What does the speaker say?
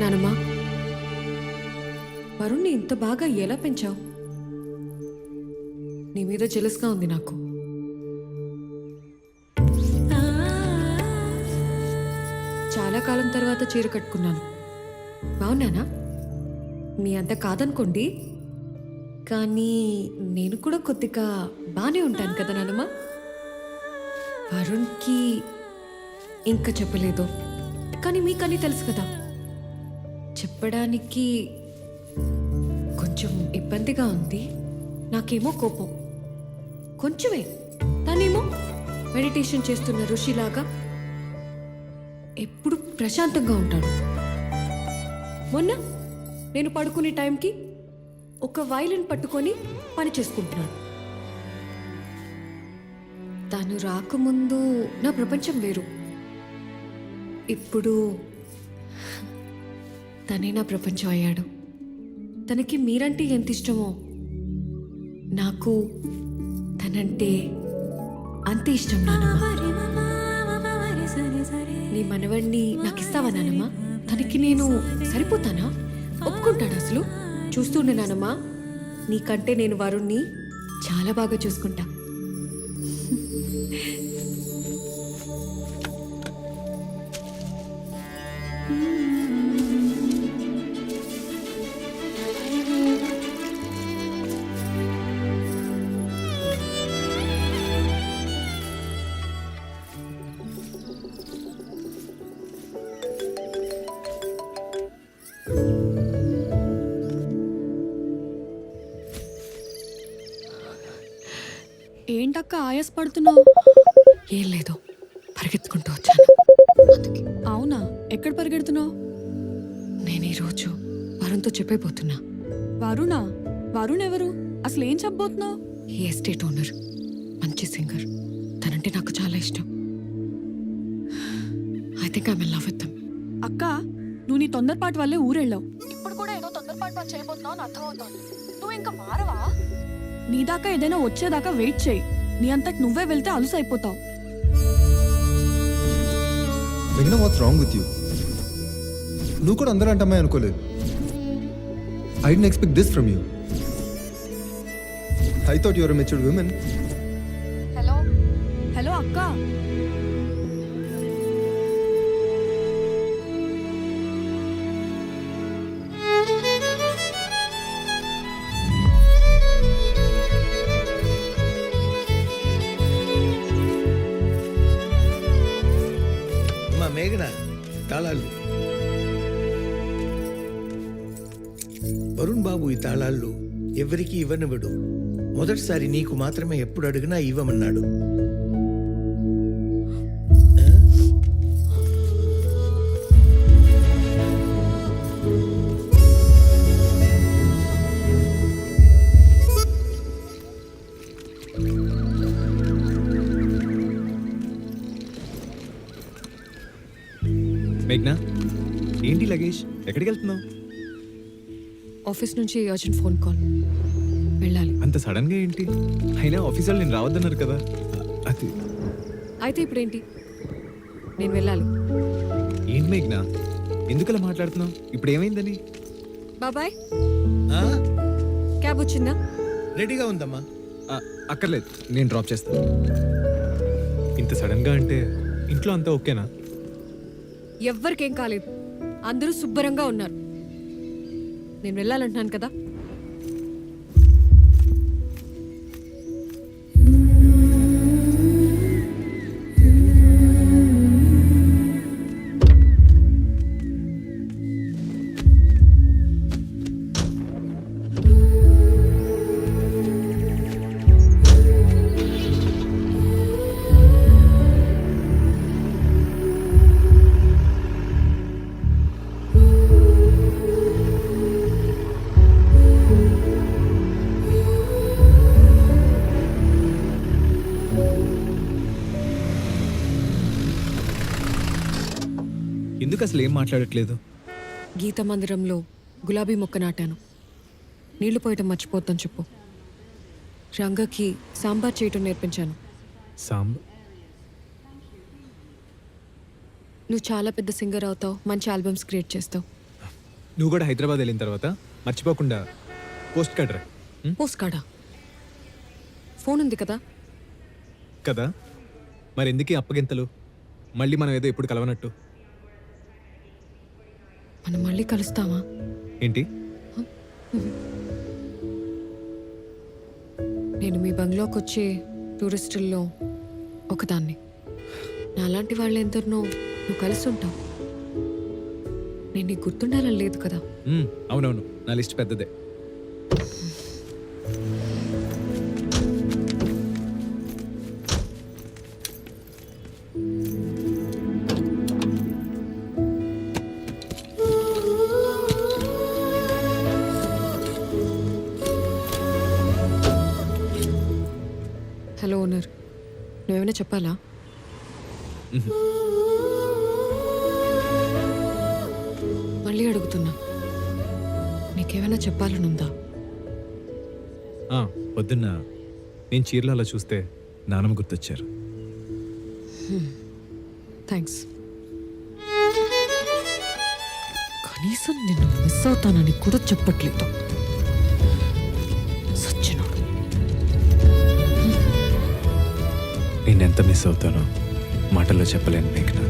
నానమ్మా, వరుణ్ణి ఇంత బాగా ఎలా పెంచావు? నీ మీద జెలస్గా ఉంది నాకు. చాలా కాలం తర్వాత చీర కట్టుకున్నాను. బాగున్నానా? మీ అంత కాదనుకోండి, కానీ నేను కూడా కొద్దిగా బాగానే ఉంటాను కదా నానమ్మ. వరుణ్కి ఇంకా చెప్పలేదు, కానీ మీకన్నీ తెలుసు కదా. చెప్పడానికి కొంచెం ఇబ్బందిగా ఉంది. నాకేమో కోపం కొంచెమే, తనేమో మెడిటేషన్ చేస్తున్న ఋషిలాగా ఎప్పుడు ప్రశాంతంగా ఉంటాడు. మొన్న నేను పడుకునే టైంకి ఒక వైలిన్ పట్టుకొని పని చేసుకుంటున్నాడు. తను రాకముందు నా ప్రపంచం వేరు, ఇప్పుడు తనే నా ప్రపంచం అయ్యాడు. తనకి మీరంటే ఎంత ఇష్టమో నాకు తనంటే అంతే ఇష్టం నానమ్మ. నీ మనవడిని నాకు ఇస్తావా నానమ్మ? తనకి నేను సరిపోతానా? ఒప్పుకుంటాడు అసలు? చూస్తుండే నానమ్మ, నీకంటే నేను వరుణ్ణి చాలా బాగా చూసుకుంటా. ఏంటక్క ఆయాసపడుతున్నావు? ఏం లేదు, పరిగెత్తుకుంటూ వచ్చాను. అవునా, ఎక్కడ పరిగెడుతున్నావు? నేను ఈరోజు వరుణ్తో చెప్పైపోతున్నా. వరుణా? వరుణ్ ఎవరు? అసలు ఏం చెప్పబోతున్నావు? ఈ ఎస్టేట్ ఓనర్, మంచి సింగర్. తనంటే నాకు చాలా ఇష్టం. I think I will love with him. అక్క, నువ్వు నీ తొందరపాటు వల్లే ఊరెళ్ళావు. ఇప్పుడు కూడా ఏదో తొందరపాటు పని చేయబోతున్నావు అని అర్థమవుతోంది. నువ్వు ఇంకా మారవా? నీ దాకా ఏదైనా వచ్చేదాకా వెయిట్ చేయి. నీ అంతటి నువ్వే వెళ్తే అలుసు అయిపోతావు. మేఘ్నా, వాట్స్ రాంగ్ విత్ యూ? నువ్వు కూడా అందరూ అంటమ్మాయి అనుకోలేదు. I don't expect this from you. I thought your a matured women. Hello hello అక్క, మేఘన, తాళాలు. వరుణ్ బాబు ఈ తాళాళ్ళు ఎవరికి ఇవ్వనివ్వడు. మొదటిసారి నీకు మాత్రమే ఎప్పుడు అడిగినా ఇవ్వమన్నాడు. మేఘ్నా, ఏంటి లగేజ్? ఎక్కడికి వెళ్తున్నావు? ఆఫీస్ నుంచి అర్జెంట్ ఫోన్ కాల్, వెళ్ళాలి. అంత సడన్ గా ఏంటి? అయినా ఆఫీస్ వాళ్ళు నేను రావద్దన్నారు కదా. అది అయితే ఇప్పుడేంటి? నేను వెళ్ళాలి. ఏంటి మేఘ్నా, ఎందుకలా మాట్లాడుతున్నావు? ఇప్పుడు ఏమైందని? బాబాయ్, ఆ? క్యాబ్ వచ్చిందా? రెడీగా ఉందమ్మా. అక్కర్లేదు, నేను డ్రాప్ చేస్తాను. ఇంత సడన్ గా అంటే ఇంట్లో అంతా ఓకేనా? ఎవ్వరికేం కాలేదు, అందరూ శుభ్రంగా ఉన్నారు. నేను వెళ్ళాలంటున్నాను కదా. ఎందుకు అసలు ఏం మాట్లాడట్లేదు? గీత మందిరంలో గులాబీ మొక్క నాటాను. నీళ్లు పోయటం మర్చిపోతాను చెప్పు. రంగకి సాంబార్ చేయటం నేర్పించాను. నువ్వు చాలా పెద్ద సింగర్ అవుతావు, మంచి ఆల్బమ్స్ క్రియేట్ చేస్తావు. నువ్వు కూడా హైదరాబాద్ వెళ్ళిన తర్వాత మర్చిపోకుండా పోస్ట్ కార్డ్ రా. పోస్ట్ కార్డా? ఫోన్ ఉంది కదా. కదా మరి ఎందుకు ఈ అప్పగింతలు? మళ్ళీ మనం ఏదో ఎప్పుడు కలవనట్టు. మనం మళ్ళీ కలుస్తామా? ఏంటి? నేను మీ బంగ్లాకి వచ్చే టూరిస్టుల్లో ఒకదాన్ని. నాలాంటి వాళ్ళు ఎందరినో నువ్వు కలిసి ఉంటావు. నేను నీకు గుర్తుండాలని లేదు కదా. అవునవును, నా లిస్ట్ పెద్దదే. హలో ఓనర్, నువ్వేమైనా చెప్పాలా? మళ్ళీ అడుగుతున్నా, నీకేమైనా చెప్పాలనుందా? పొద్దున్న నేను చీరలో అలా చూస్తే నానమ్మ గుర్తొచ్చారు. థ్యాంక్స్. కనీసం నిన్ను మిస్ అవుతానని కూడా చెప్పట్లేదు. సచ్చినోడు. నేనెంత మిస్ అవుతానో మాటల్లో చెప్పలేను మేఘ్నా.